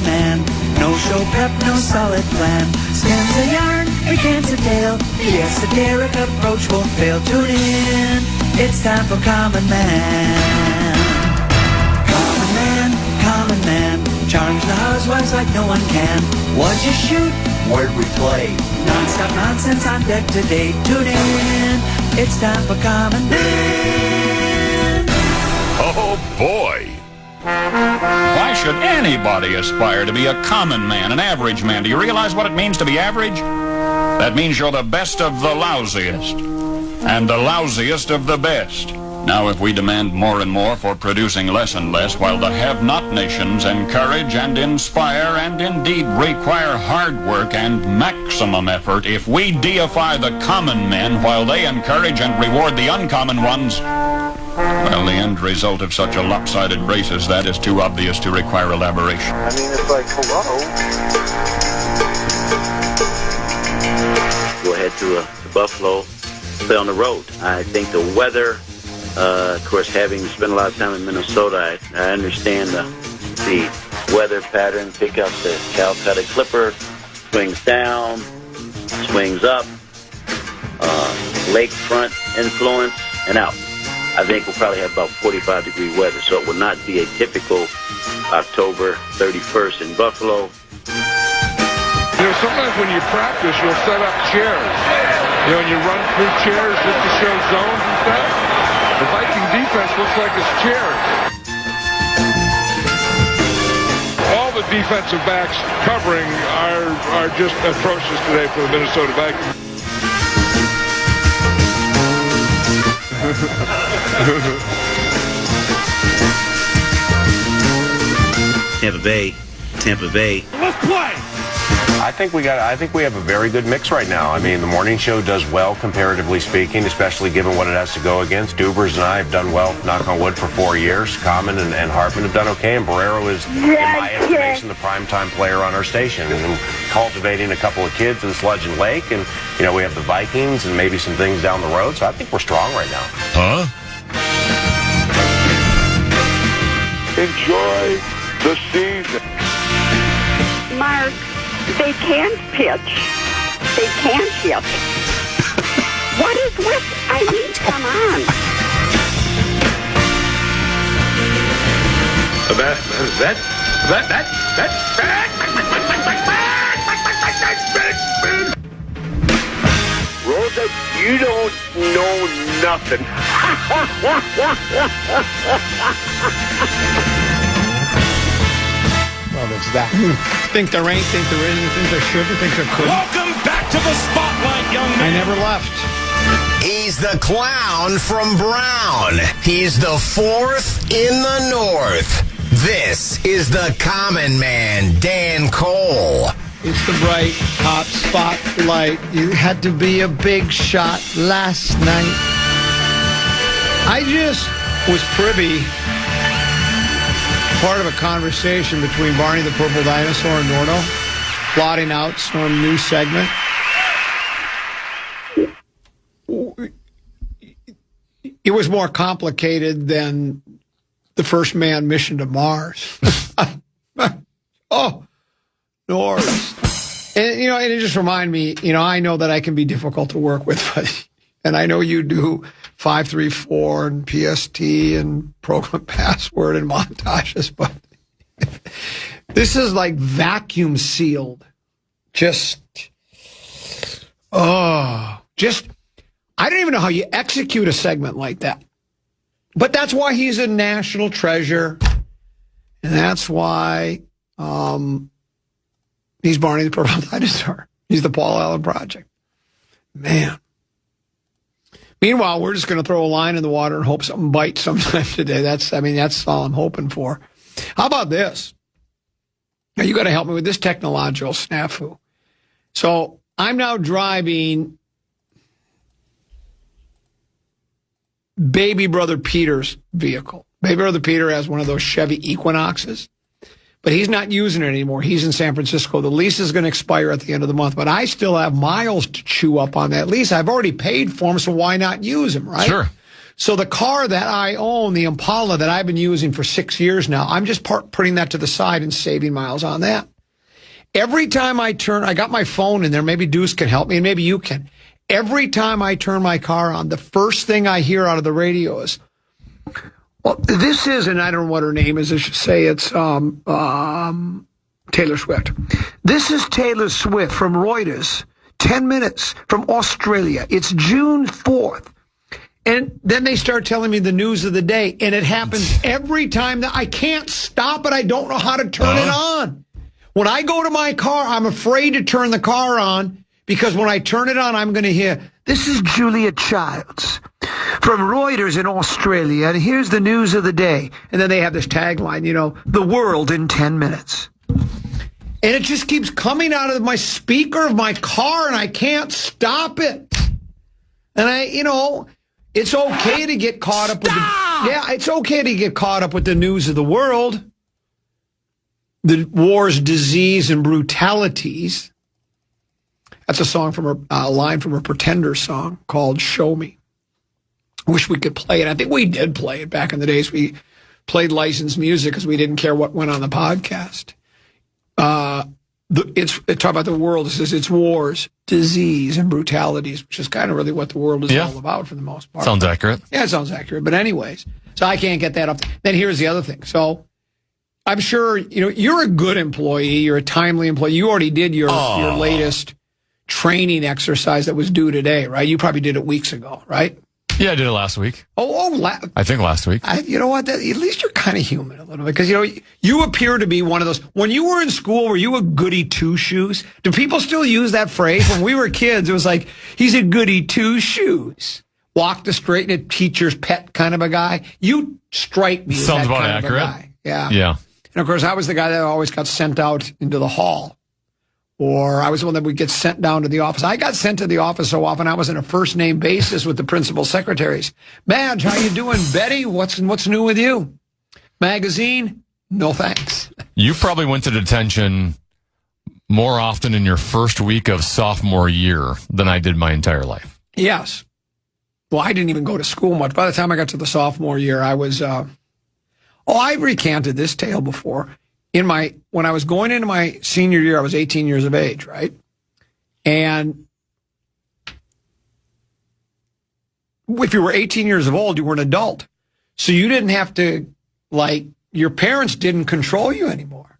man. No show prep, no solid plan. Skins a yarn, recants a tale. The esoteric approach won't fail. Tune in, it's time for Common Man. Common Man, Common Man. Charge the housewives like no one can. What'd you shoot? Where'd we play? Non-stop nonsense on deck today. Tune in, it's time for Common Man. Oh boy! Why should anybody aspire to be a common man, an average man? Do you realize what it means to be average? That means you're the best of the lousiest, and the lousiest of the best. Now, if we demand more and more for producing less and less, while the have-not nations encourage and inspire and indeed require hard work and maximum effort, if we deify the common men while they encourage and reward the uncommon ones, well, the end result of such a lopsided race as that is too obvious to require elaboration. I mean, it's like, hello. Go ahead to Buffalo, play on the road. I think the weather, of course, having spent a lot of time in Minnesota, I understand the weather pattern. Pick up the Calcutta Clipper, swings down, swings up, lakefront influence, and out. I think we'll probably have about 45-degree weather, so it will not be a typical October 31st in Buffalo. You know, sometimes when you practice, you'll set up chairs. You know, and you run through chairs just to show zones and stuff. The Viking defense looks like it's chairs. All the defensive backs covering are just atrocious today for the Minnesota Vikings. Tampa Bay. Let's play. I think we have a very good mix right now. I mean, the morning show does well, comparatively speaking, especially given what it has to go against. Dubers and I have done well, knock on wood, for 4 years. Common and Hartman have done okay, and Barrero is, in my estimation, the primetime player on our station, and cultivating a couple of kids in Sludge and Lake, and you know, we have the Vikings and maybe some things down the road. So I think we're strong right now. Huh? Enjoy the season. Mark, they can't pitch. They can't hit. What is with, I mean, come on. Rosa, you don't know nothing. Well, there's that. Think there ain't, think there isn't, think there shouldn't, think there couldn't. Welcome back to the spotlight, young man. I never left. He's the clown from Brown. He's the fourth in the North. This is the Common Man, Dan Cole. It's the bright, hot spotlight. You had to be a big shot last night. I just was privy, part of a conversation between Barney the Purple Dinosaur and Nordo, plotting out some new segment. It was more complicated than the first man mission to Mars. Oh, Norris. And, you know, and it just reminded me, you know, I know that I can be difficult to work with, but, and I know you do 534 and PST and program password and montages, but this is like vacuum sealed. I don't even know how you execute a segment like that. But that's why he's a national treasure. And that's why he's Barney the Purple Dinosaur. He's the Paul Allen Project. Man. Meanwhile, we're just going to throw a line in the water and hope something bites sometime today. That's all I'm hoping for. How about this? Now, you got to help me with this technological snafu. So I'm now driving Baby Brother Peter's vehicle. Baby Brother Peter has one of those Chevy Equinoxes, but he's not using it anymore. He's in San Francisco. The lease is going to expire at the end of the month, but I still have miles to chew up on that lease. I've already paid for him, so why not use him, right? Sure. So the car that I own, the Impala that I've been using for 6 years now, I'm just putting that to the side and saving miles on that. Every time I got my phone in there, maybe Deuce can help me, and maybe you can. Every time I turn my car on, the first thing I hear out of the radio is, well, this is, and I don't know what her name is, I should say it's Taylor Swift. This is Taylor Swift from Reuters, 10 minutes from Australia. It's June 4th. And then they start telling me the news of the day, and it happens every time that I can't stop it. I don't know how to turn it on. When I go to my car, I'm afraid to turn the car on because when I turn it on, I'm going to hear, this is Julia Childs from Reuters in Australia, and here's the news of the day. And then they have this tagline, the world in 10 minutes. And it just keeps coming out of my speaker of my car, and I can't stop it. And it's okay to get caught up with it's okay to get caught up with the news of the world. The wars, disease, and brutalities. That's a song from a line from a Pretender song called Show Me. I wish we could play it. I think we did play it back in the days. We played licensed music because we didn't care what went on the podcast. It's talk about the world. It says it's wars, disease, and brutalities, which is kind of really what the world is all about for the most part. Sounds accurate. Yeah, it sounds accurate. But anyways, so I can't get that up. Then here's the other thing. So I'm sure, you're a good employee. You're a timely employee. You already did your latest training exercise that was due today, right? You probably did it weeks ago, right? Yeah, I did it last week. I think last week. You know what? At least you're kind of human a little bit because, you appear to be one of those. When you were in school, were you a goody two-shoes? Do people still use that phrase? When we were kids, it was like, he's a goody two-shoes. Walk the straight and a teacher's pet kind of a guy. You strike me as Sounds that about kind accurate. of a guy. Yeah. Yeah. And, of course, I was the guy that always got sent out into the hall. Or I was the one that would get sent down to the office. I got sent to the office so often I was on a first-name basis with the principal secretaries. Madge, how you doing? Betty, what's new with you? Magazine? No thanks. You probably went to detention more often in your first week of sophomore year than I did my entire life. Yes. Well, I didn't even go to school much. By the time I got to the sophomore year, I was... I recanted this tale before. When I was going into my senior year, I was 18 years of age, right? And if you were 18 years of old, you were an adult. So you didn't have to, your parents didn't control you anymore.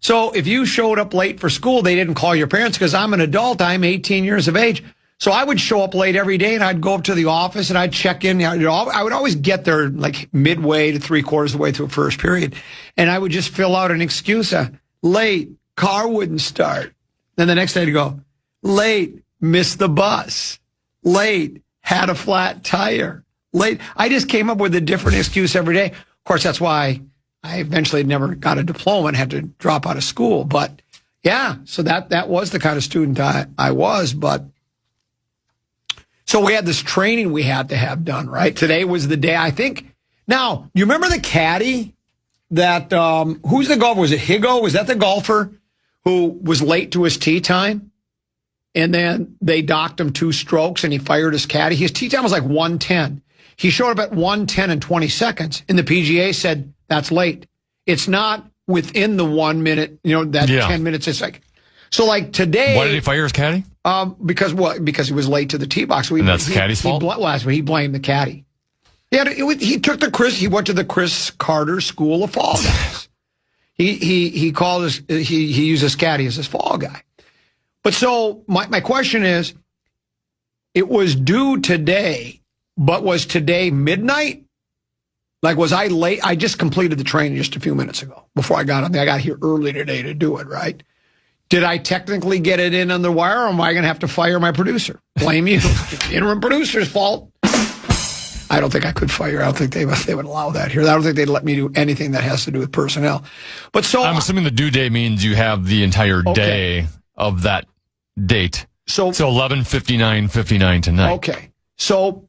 So if you showed up late for school, they didn't call your parents because I'm an adult. I'm 18 years of age. So I would show up late every day, and I'd go up to the office, and I'd check in. I would always get there midway to 3/4 of the way through first period, and I would just fill out an excuse. Late, car wouldn't start. Then the next day I'd go, late, missed the bus. Late, had a flat tire. Late. I just came up with a different excuse every day. Of course, that's why I eventually never got a diploma and had to drop out of school. But, yeah, so that was the kind of student I was, but... So we had this training we had to have done, right? Today was the day, I think. Now, you remember the caddy that, who's the golfer? Was it Higo? Was that the golfer who was late to his tee time? And then they docked him 2 strokes and he fired his caddy. His tee time was 1:10. He showed up at 1:10 and 20 seconds. And the PGA said, that's late. It's not within the 1 minute, 10 minutes. It's so today. Why did he fire his caddy? Because he was late to the tee box. And that's the caddy's fault? He blamed the caddy. He took he went to the Chris Carter School of Fall Guys. he used his caddy as his fall guy. But so my question is, it was due today, but was today midnight? Was I late? I just completed the training just a few minutes ago before I got on there. I got here early today to do it, right? Did I technically get it in on the wire, or am I going to have to fire my producer? Blame you. Interim producer's fault. I don't think I could fire. I don't think they would allow that here. I don't think they'd let me do anything that has to do with personnel. But so I'm assuming the due date means you have the entire day of that date. So 11:59 tonight. Okay. So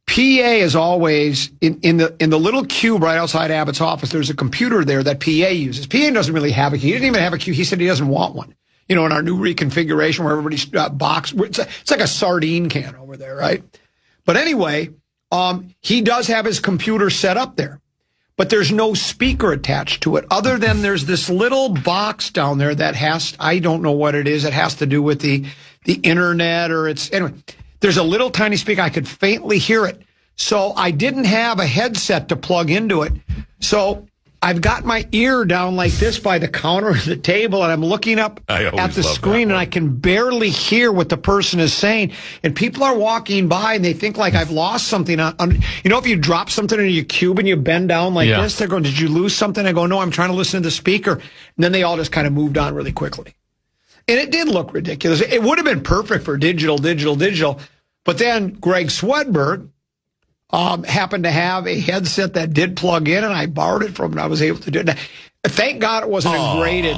PA is always in the little cube right outside Abbott's office. There's a computer there that PA uses. PA doesn't really have a key. He didn't even have a key. He said he doesn't want one. In our new reconfiguration where everybody's box. It's like a sardine can over there, right? But anyway, he does have his computer set up there, but there's no speaker attached to it other than there's this little box down there that I don't know what it is. It has to do with the internet anyway, there's a little tiny speaker. I could faintly hear it. So I didn't have a headset to plug into it. So I've got my ear down like this by the counter of the table, and I'm looking up at the screen, and I can barely hear what the person is saying. And people are walking by, and they think like I've lost something. If you drop something in your cube and you bend down like this, they're going, "Did you lose something?" I go, "No, I'm trying to listen to the speaker." And then they all just kind of moved on really quickly. And it did look ridiculous. It would have been perfect for digital. But then Greg Swedberg happened to have a headset that did plug in, and I borrowed it from him. I was able to do it. Thank God it wasn't a graded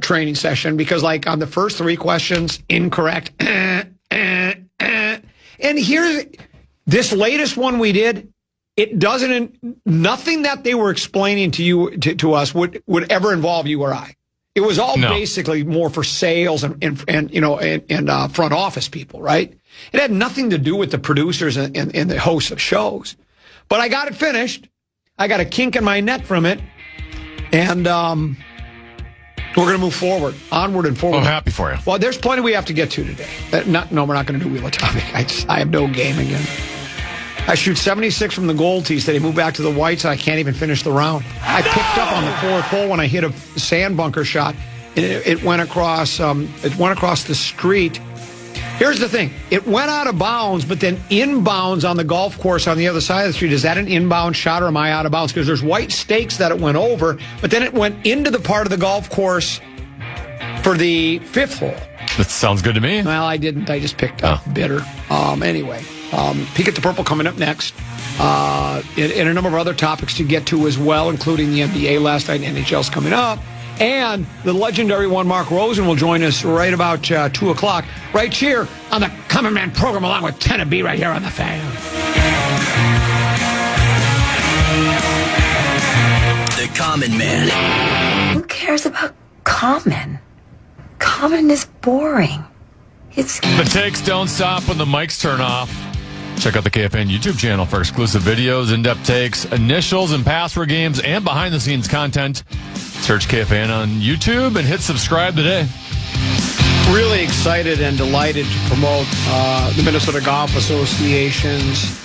training session, because like on the first 3 questions, incorrect. And here's this latest one we did. It nothing that they were explaining to you, to us would ever involve you or I. It was all basically more for sales and front office people, right? It had nothing to do with the producers and the hosts of shows. But I got it finished. I got a kink in my neck from it. And we're going to move forward, onward and forward. I'm happy for you. Well, there's plenty we have to get to today. We're not going to do Wheel of Topic. I have no game again. I shoot 76 from the gold tees today, move back to the whites, and I can't even finish the round. I picked up on the 4th hole when I hit a sand bunker shot, and it went across the street. Here's the thing. It went out of bounds, but then inbounds on the golf course on the other side of the street. Is that an inbound shot, or am I out of bounds? Because there's white stakes that it went over, but then it went into the part of the golf course for the 5th hole. That sounds good to me. Well, I didn't. I just picked up bitter. Anyway, Peek at the Purple coming up next. And a number of other topics to get to as well, including the NBA last night, and NHL's coming up. And the legendary one, Mark Rosen, will join us right about 2 o'clock, right here on the Common Man program, along with Tenna B right here on the Fan. The Common Man. Who cares about Common? Common is boring. The takes don't stop when the mics turn off. Check out the KFAN YouTube channel for exclusive videos, in-depth takes, initials and password games, and behind-the-scenes content. Search KFAN on YouTube and hit subscribe today. Really excited and delighted to promote the Minnesota Golf Association's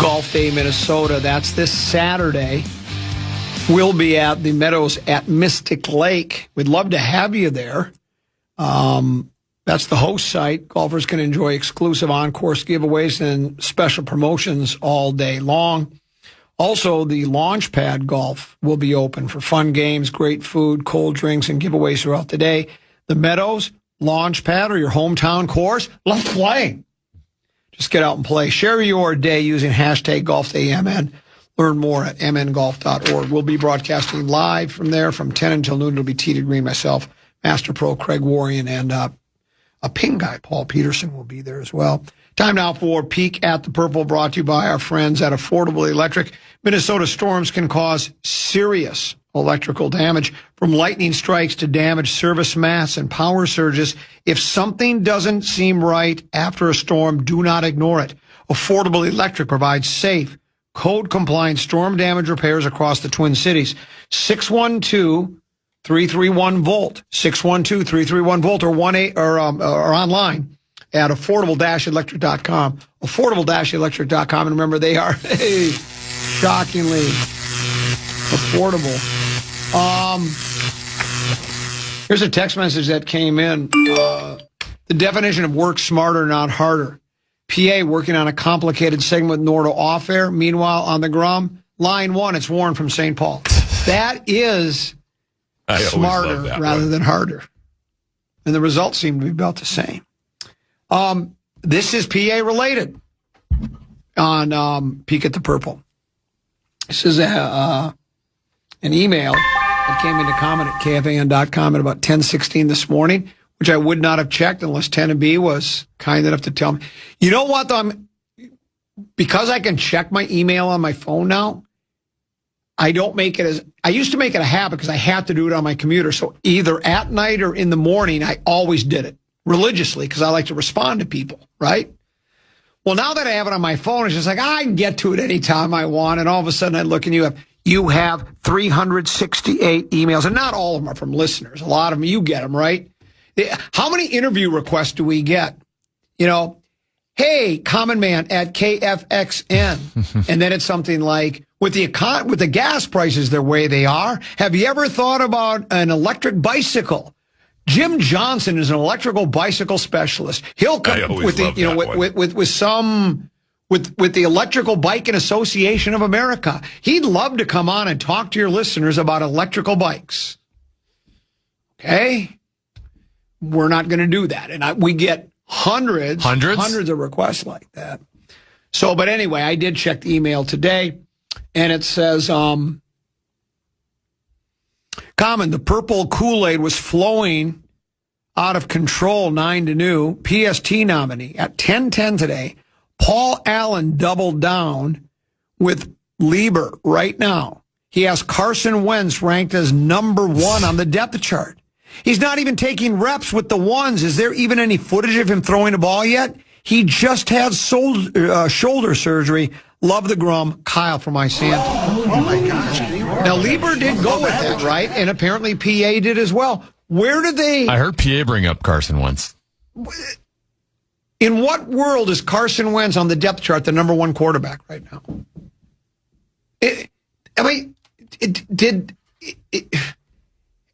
Golf Day Minnesota. That's this Saturday. We'll be at the Meadows at Mystic Lake. We'd love to have you there. That's the host site. Golfers can enjoy exclusive on-course giveaways and special promotions all day long. Also, the launch pad golf will be open for fun games, great food, cold drinks, and giveaways throughout the day. The Meadows launch pad, or your hometown course, let's play. Just get out and play. Share your day using hashtag GolfDayMN. Learn more at mngolf.org. We'll be broadcasting live from there from 10 until noon. It'll be Tee to Green, myself, Master Pro Craig Warrion, and a ping guy, Paul Peterson, will be there as well. Time now for Peek at the Purple, brought to you by our friends at Affordable Electric. Minnesota storms can cause serious electrical damage, from lightning strikes to damaged service masts and power surges. If something doesn't seem right after a storm, do not ignore it. Affordable Electric provides safe, code-compliant storm damage repairs across the Twin Cities. 612-331-VOLT, 612-331-VOLT, or online at affordable-electric.com, affordable-electric.com. And remember, they are shockingly affordable. Here's a text message that came in. The definition of work smarter, not harder. PA working on a complicated segment with Nordo off air. Meanwhile, on the Grum, line 1, it's Warren from St. Paul. That is smarter rather than harder. And the results seem to be about the same. This is PA related on Peek at the Purple. This is an email that came into comment at KFAN.com at about 10:16 this morning, which I would not have checked unless Tenna B was kind enough to tell me. You know what, though? Because I can check my email on my phone now, I don't make it I used to make it a habit because I had to do it on my computer. So either at night or in the morning, I always did it religiously because I like to respond to people, right? Well, now that I have it on my phone, it's just like, I can get to it anytime I want. And all of a sudden I look and you have 368 emails. And not all of them are from listeners. A lot of them, you get them, right? How many interview requests do we get? Hey, common man at KFXN. And then it's something like, with the gas prices the way they are, have you ever thought about an electric bicycle? Jim Johnson is an electrical bicycle specialist. He'll come with the with the Electrical Biking Association of America. He'd love to come on and talk to your listeners about electrical bikes. Okay? We're not going to do that. And we get hundreds of requests like that. So, but anyway, I did check the email today, and it says, Common, the purple Kool-Aid was flowing out of control, 9-0. PST nominee at 10:10 today. Paul Allen doubled down with Lieber right now. He has Carson Wentz ranked as number 1 on the depth chart. He's not even taking reps with the ones. Is there even any footage of him throwing a ball yet? He just had shoulder surgery. Love the Grum. Kyle from Isanta. Oh my gosh. Now, Lieber did go with that, right? And apparently PA did as well. Where did they... I heard PA bring up Carson Wentz. In what world is Carson Wentz on the depth chart the number 1 quarterback right now?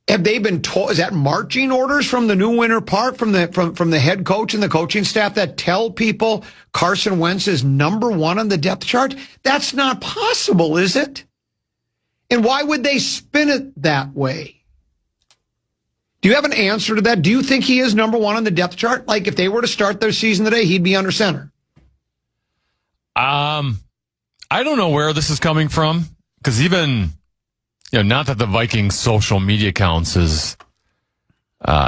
Have they been told? Is that marching orders from the new Winter Park, from the head coach and the coaching staff that tell people Carson Wentz is number 1 on the depth chart? That's not possible, is it? And why would they spin it that way? Do you have an answer to that? Do you think he is number 1 on the depth chart? Like if they were to start their season today, he'd be under center. I don't know where this is coming from, because even, not that the Vikings social media accounts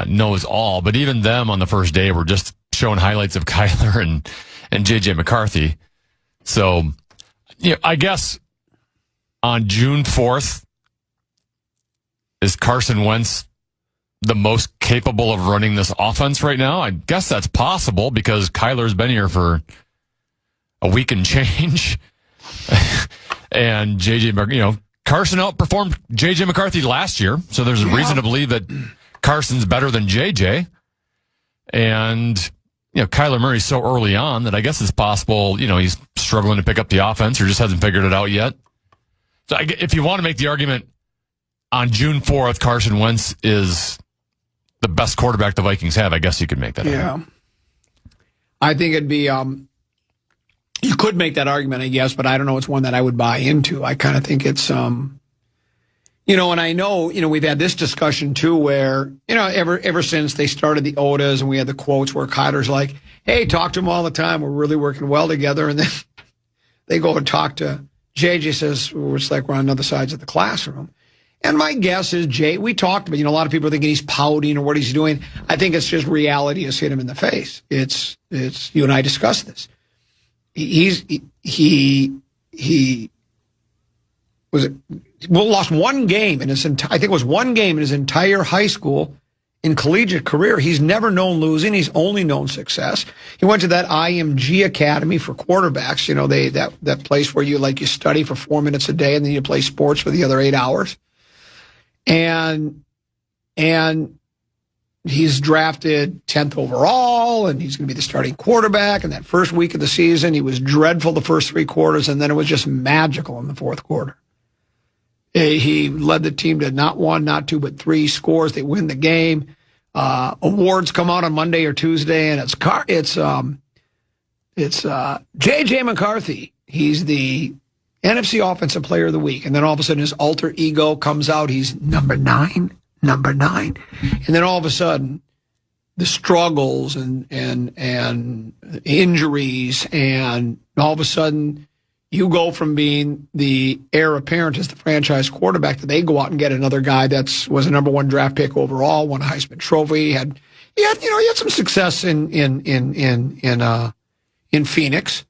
knows all, but even them on the first day were just showing highlights of Kyler and JJ McCarthy. So, I guess on June 4th, is Carson Wentz the most capable of running this offense right now? I guess that's possible because Kyler's been here for a week and change. And Carson outperformed J.J. McCarthy last year, so there's a reason to believe that Carson's better than J.J. And, Kyler Murray's so early on that I guess it's possible, he's struggling to pick up the offense or just hasn't figured it out yet. So if you want to make the argument on June 4th, Carson Wentz is the best quarterback the Vikings have, I guess you could make that argument. I think it'd be... You could make that argument, I guess, but I don't know. It's one that I would buy into. I kind of think it's, and I know, we've had this discussion too where, ever since they started the Odas and we had the quotes where Kyler's like, hey, talk to him all the time. We're really working well together. And then they go and talk to JJ, says, it's like we're on other sides of the classroom. And my guess is we talked about, a lot of people are thinking he's pouting or what he's doing. I think it's just reality has hit him in the face. It's you and I discussed this. He lost one game in his entire high school and collegiate career. He's never known losing. He's only known success. He went to that IMG Academy for quarterbacks. That place where you study for 4 minutes a day and then you play sports for the other 8 hours. And he's drafted 10th overall, and he's going to be the starting quarterback. And that first week of the season, he was dreadful the first 3 quarters, and then it was just magical in the fourth quarter. He led the team to not 1, not 2, but 3 scores. They win the game. Awards come out on Monday or Tuesday, and it's J.J. McCarthy. He's the NFC Offensive Player of the Week. And then all of a sudden his alter ego comes out. He's number 9. And then all of a sudden, the struggles and injuries, and all of a sudden, you go from being the heir apparent as the franchise quarterback to they go out and get another guy that was a number 1 draft pick overall, won a Heisman Trophy. He had some success in Phoenix,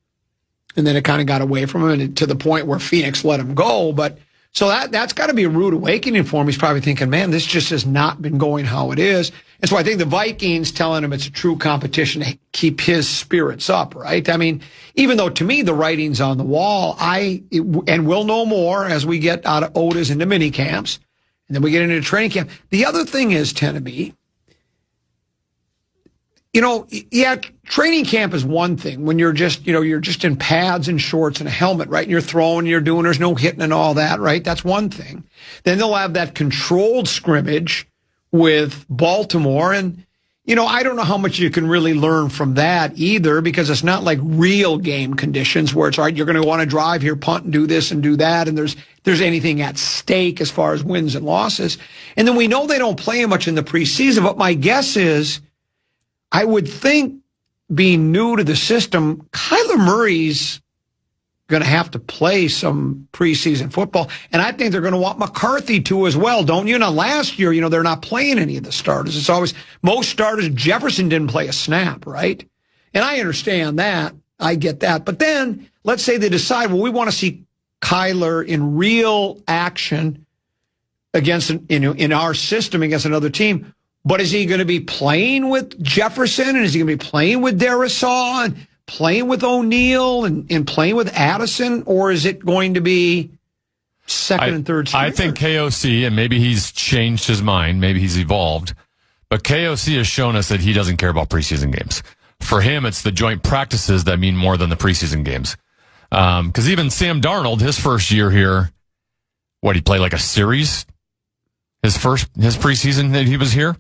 and then it kind of got away from him, and to the point where Phoenix let him go. But So that's got to be a rude awakening for him. He's probably thinking, man, this just has not been going how it is. And so I think the Vikings telling him it's a true competition to keep his spirits up, right? I mean, even though to me the writing's on the wall, and we'll know more as we get out of Otis into mini camps, and then we get into training camp. The other thing is, Teneby, training camp is one thing when you're just in pads and shorts and a helmet, right? And you're throwing, you're doing, there's no hitting and all that, right? That's one thing. Then they'll have that controlled scrimmage with Baltimore. And, I don't know how much you can really learn from that either, because it's not like real game conditions where it's, all right, you're going to want to drive here, punt and do this and do that. And there's anything at stake as far as wins and losses. And then we know they don't play much in the preseason, but my guess is, I would think, being new to the system, Kyler Murray's going to have to play some preseason football. And I think they're going to want McCarthy to as well, don't you? Now, last year, they're not playing any of the starters. It's always most starters. Jefferson didn't play a snap, right? And I understand that. I get that. But then let's say they decide, well, we want to see Kyler in real action against, in our system against another team. But is he going to be playing with Jefferson, and is he going to be playing with Darisaw and playing with O'Neal and playing with Addison, or is it going to be second and third stringers? I think KOC, and maybe he's changed his mind, maybe he's evolved, but KOC has shown us that he doesn't care about preseason games. For him, it's the joint practices that mean more than the preseason games. Because even Sam Darnold, his first year here, he played like a series? His preseason that he was here?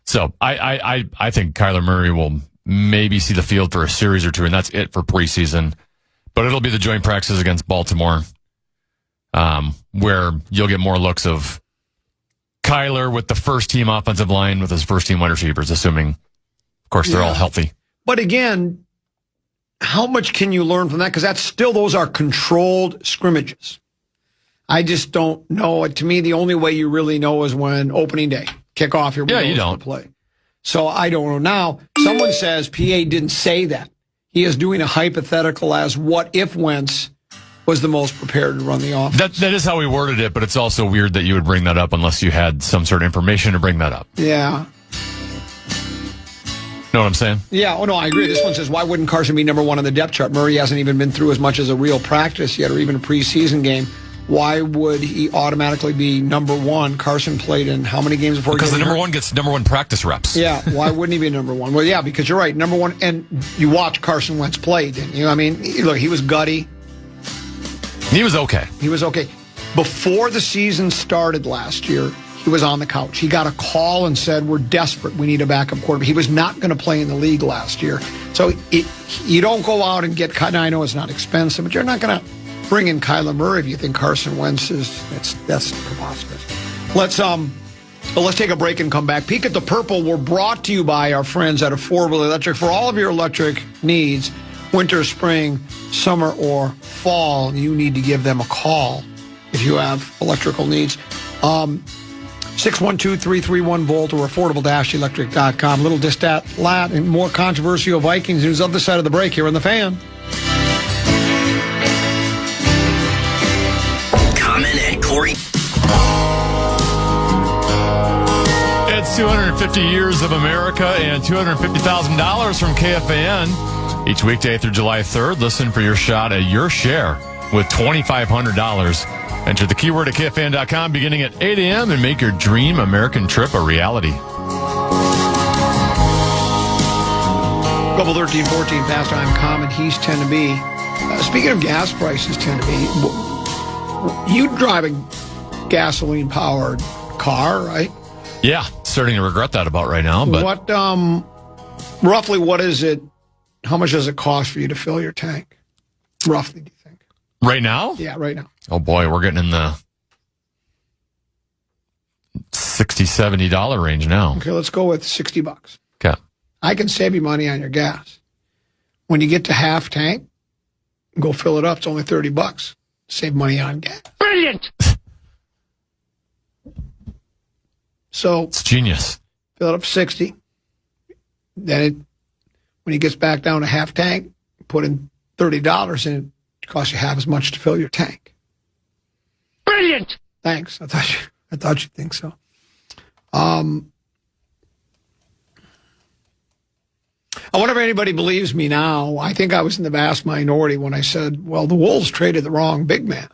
So I think Kyler Murray will maybe see the field for a series or two, and that's it for preseason. But it'll be the joint practices against Baltimore, where you'll get more looks of Kyler with the first team offensive line with his first team wide receivers, assuming, of course, they're all healthy. But again, how much can you learn from that? Because those are controlled scrimmages. I just don't know. To me, the only way you really know is when opening day, kick off your windows to play. So I don't know. Now, someone says PA didn't say that. He is doing a hypothetical as what if Wentz was the most prepared to run the offense. That is how we worded it, but it's also weird that you would bring that up unless you had some sort of information to bring that up. Yeah. Know what I'm saying? Yeah. Oh, no, I agree. This one says, why wouldn't Carson be number one on the depth chart? Murray hasn't even been through as much as a real practice yet or even a preseason game. Why would he automatically be number one? Carson played in how many games before? Because the number one gets number one practice reps. Yeah, why wouldn't he be number one? Well, yeah, because you're right, number one. And you watched Carson Wentz play, didn't you? I mean, look, he was gutty. He was okay. He was okay. Before the season started last year, he was on the couch. He got a call and said, we're desperate. We need a backup quarterback. He was not going to play in the league last year. So you don't go out and get, now I know it's not expensive, but you're not going to bring in Kyler Murray if you think Carson Wentz that's preposterous. Let's take a break and come back. Peek at the Purple. We're brought to you by our friends at Affordable Electric. For all of your electric needs, winter, spring, summer, or fall, you need to give them a call if you have electrical needs. 612-331-VOLT or affordable-electric.com. Little distat lat and more controversial Vikings news other side of the break here on The Fan. Corey. It's 250 years of America and $250,000 from KFAN. Each weekday through July 3rd, listen for your shot at your share with $2,500. Enter the keyword at KFAN.com beginning at 8 a.m. and make your dream American trip a reality. Couple 13, 14, pastime common. He's tend to be. Speaking of gas prices, tend to be. You drive a gasoline-powered car, right? Yeah, starting to regret that about right now. But roughly, what is it? How much does it cost for you to fill your tank? Roughly, do you think? Right now? Yeah, right now. Oh boy, we're getting in the $60, $70 range now. Okay, let's go with $60. Okay. I can save you money on your gas. When you get to half tank, go fill it up. It's only $30. Save money on gas. Brilliant! So it's genius. Fill it up 60. Then when he gets back down to half tank, put in $30 in it. costs you half as much to fill your tank. Brilliant. Thanks. I thought you'd think so. I wonder if anybody believes me now. I think I was in the vast minority when I said, well, the Wolves traded the wrong big man.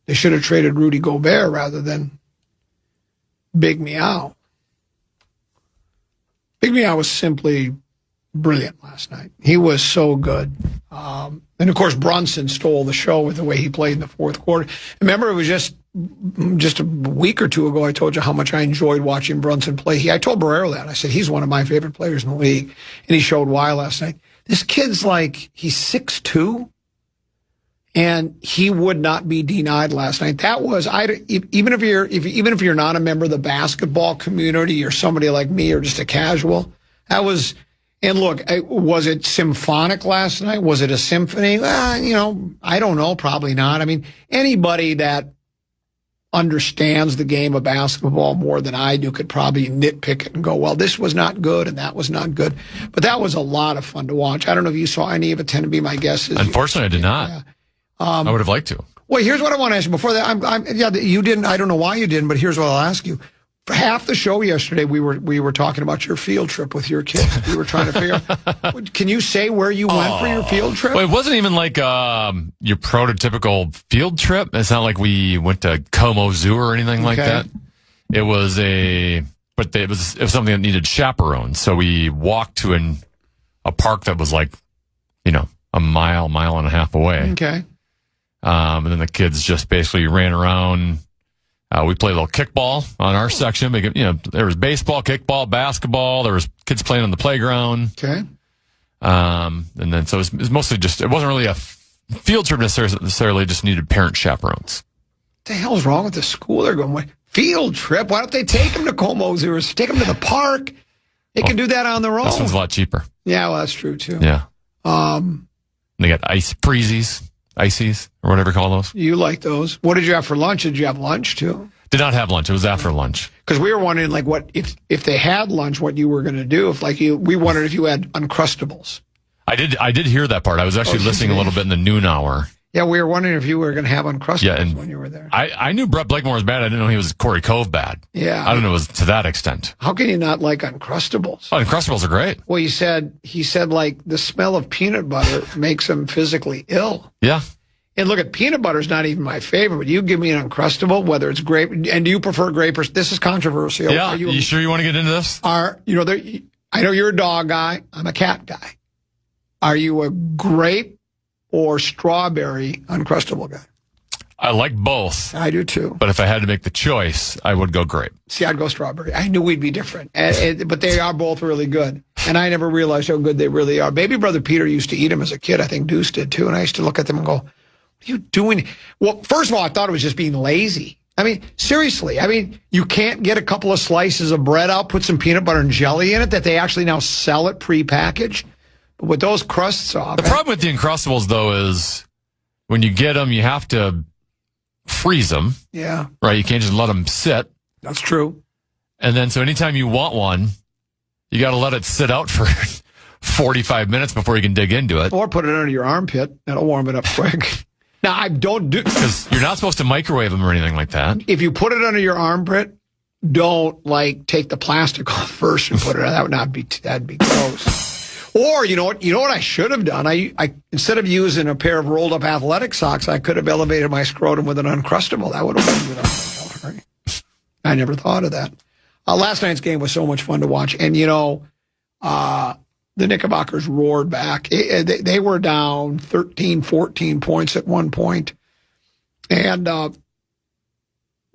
They should have traded Rudy Gobert rather than Big Meow. Big Meow was simply brilliant last night. He was so good. And, of course, Brunson stole the show with the way he played in the fourth quarter. Remember, it was just a week or two ago, I told you how much I enjoyed watching Brunson play. I told Barrero that. I said, he's one of my favorite players in the league. And he showed why last night. This kid's like, he's 6'2", and he would not be denied last night. That was, even if you're not a member of the basketball community or somebody like me or just a casual, that was. And look, was it symphonic last night? Was it a symphony? I don't know. Probably not. I mean, anybody that understands the game of basketball more than I do could probably nitpick it and go, well, this was not good and that was not good. But that was a lot of fun to watch. I don't know if you saw any of it. Tend to be my guesses. Unfortunately, I did not. Yeah. I would have liked to. Well, here's what I want to ask you. Before that, you didn't. I don't know why you didn't, but here's what I'll ask you. For half the show yesterday, we were talking about your field trip with your kids. We were trying to figure out. Can you say where you went for your field trip? Well, it wasn't even like your prototypical field trip. It's not like we went to Como Zoo or anything like that. It was it was something that needed chaperones. So we walked to a park that was like, a mile and a half away. Okay. And then the kids just basically ran around. We played a little kickball on our section. There was baseball, kickball, basketball. There was kids playing on the playground. Okay. And then so it was mostly just, it wasn't really a field trip necessarily, just needed parent chaperones. What the hell's wrong with the school? They're going, field trip? Why don't they take them to Como's or take them to the park? They can do that on their own. This one's a lot cheaper. Yeah, well, that's true too. Yeah. They got ices, or whatever you call those. You like those. What did you have for lunch? Did you have lunch, too? Did not have lunch. It was after lunch. Because we were wondering, like, what if they had lunch, what you were going to do. We wondered if you had Uncrustables. I did hear that part. I was actually listening a little bit in the noon hour. Yeah, we were wondering if you were going to have Uncrustables when you were there. I knew Brett Blakemore was bad. I didn't know he was Corey Cove bad. Yeah. I don't know it was to that extent. How can you not like Uncrustables? Oh, Uncrustables are great. Well, he said like the smell of peanut butter makes him physically ill. Yeah. And look, at peanut butter is not even my favorite, but you give me an Uncrustable, whether it's grape, and do you prefer grape or, this is controversial. Yeah. You sure you want to get into this? I know you're a dog guy. I'm a cat guy. Are you a grape or strawberry Uncrustable guy? I like both. I do too. But if I had to make the choice, I would go grape. See, I'd go strawberry. I knew we'd be different. But they are both really good. And I never realized how good they really are. Baby brother Peter used to eat them as a kid. I think Deuce did too. And I used to look at them and go, what are you doing? Well, first of all, I thought it was just being lazy. I mean, seriously. I mean, you can't get a couple of slices of bread out, put some peanut butter and jelly in it that they actually now sell it prepackaged. But with those crusts off. The problem with the Uncrustables, though, is when you get them, you have to freeze them. Yeah. Right? You can't just let them sit. That's true. And then so anytime you want one, you got to let it sit out for 45 minutes before you can dig into it. Or put it under your armpit. That'll warm it up quick. Now, I don't do... Because you're not supposed to microwave them or anything like that. If you put it under your armpit, don't, take the plastic off first and put it on. That'd be gross. Or, you know what I should have done? I instead of using a pair of rolled-up athletic socks, I could have elevated my scrotum with an Uncrustable. That would have been good. I never thought of that. Last night's game was so much fun to watch. And, the Knickerbockers roared back. They were down 13, 14 points at one point. And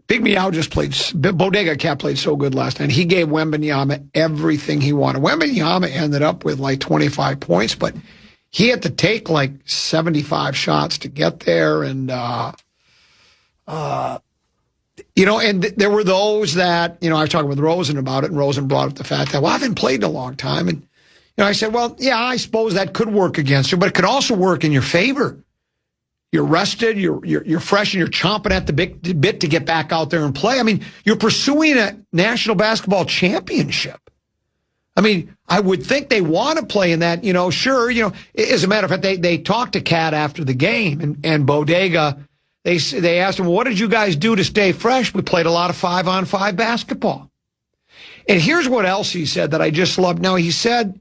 Big Meow just played. Bodega Cat played so good last night. He gave Wembanyama everything he wanted. Wembanyama ended up with 25 points, but he had to take 75 shots to get there. And, and there were those that, I was talking with Rosen about it, and Rosen brought up the fact that, I haven't played in a long time. And, I said, well, yeah, I suppose that could work against you, but it could also work in your favor. You're rested, you're fresh, and you're chomping at the bit to get back out there and play. I mean, you're pursuing a national basketball championship. I mean, I would think they want to play in that, sure, as a matter of fact, they talked to Cat after the game and Bodega, they asked him, what did you guys do to stay fresh? We played a lot of 5-on-5 basketball. And here's what else he said that I just loved. Now, he said,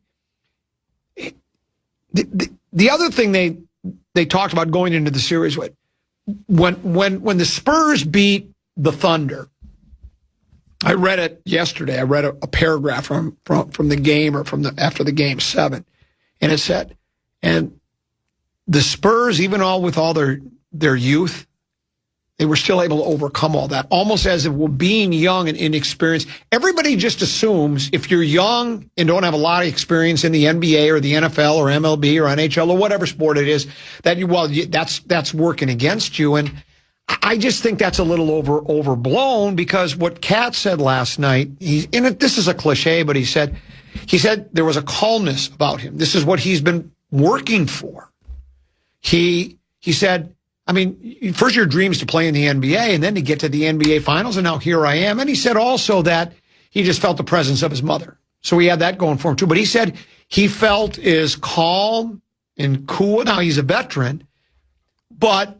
the other thing they talked about going into the series with, when the Spurs beat the Thunder, I read it yesterday. I read a paragraph from the game or after the game 7, and it said, and the Spurs, even with all their youth, they were still able to overcome all that, almost as if being young and inexperienced. Everybody just assumes if you're young and don't have a lot of experience in the NBA or the NFL or MLB or NHL or whatever sport it is, that's working against you. And I just think that's a little overblown, because what Cat said last night, this is a cliche, but he said there was a calmness about him. This is what he's been working for. He said, I mean, first your dream is to play in the NBA and then to get to the NBA Finals, and now here I am. And he said also that he just felt the presence of his mother. So he had that going for him too. But he said he felt is calm and cool. Now he's a veteran, but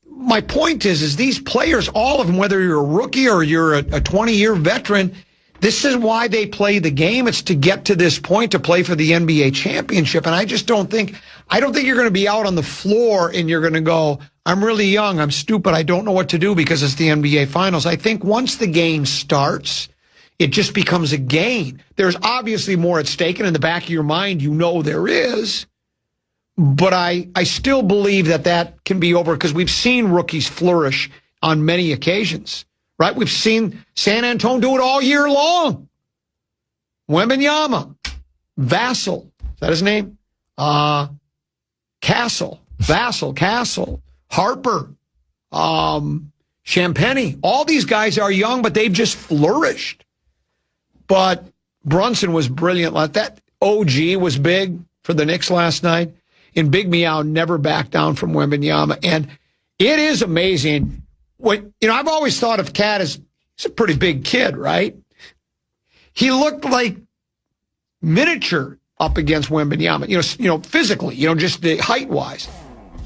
my point is these players, all of them, whether you're a rookie or you're a 20-year veteran, this is why they play the game. It's to get to this point, to play for the NBA championship. And I don't think you're going to be out on the floor and you're going to go, I'm really young, I'm stupid, I don't know what to do because it's the NBA Finals. I think once the game starts, it just becomes a game. There's obviously more at stake, and in the back of your mind, there is. But I still believe that can be over, because we've seen rookies flourish on many occasions, right? We've seen San Antonio do it all year long. Wembanyama, Vassell, is that his name? Vassell, Harper, Champagnie. All these guys are young, but they've just flourished. But Brunson was brilliant. That OG was big for the Knicks last night. And Big Meow never backed down from Wembanyama. And it is amazing. I've always thought of Cat as he's a pretty big kid, right? He looked like miniature up against Wembanyama, physically, just the height-wise.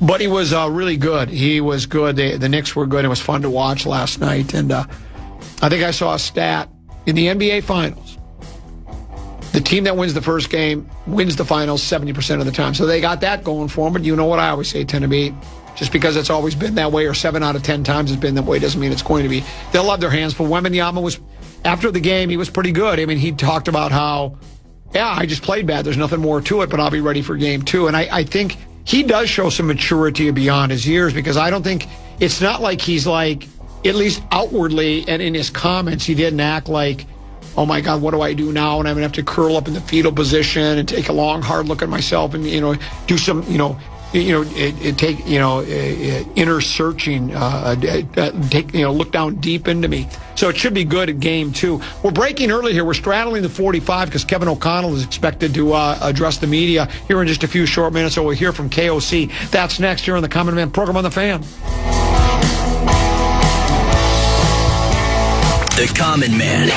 But he was really good. He was good. The Knicks were good. It was fun to watch last night. And I think I saw a stat in the NBA Finals. The team that wins the first game wins the finals 70% of the time. So they got that going for them. But you know what I always say, 10 to beat. Just because it's always been that way, or 7 out of 10 times it's been that way, doesn't mean it's going to be. They'll have their hands full. Wembanyama was, after the game, he was pretty good. I mean, he talked about how, I just played bad. There's nothing more to it, but I'll be ready for game 2. And I think he does show some maturity beyond his years, because I don't think, it's not like he's like, at least outwardly and in his comments, he didn't act like, oh my God, what do I do now? And I'm going to have to curl up in the fetal position and take a long, hard look at myself and, do some, take, inner searching, look down deep into me. So it should be good at game 2. We're breaking early here. We're straddling the 45 because Kevin O'Connell is expected to address the media here in just a few short minutes. So we'll hear from KOC. That's next here on the Common Man program on The Fan. The Common Man.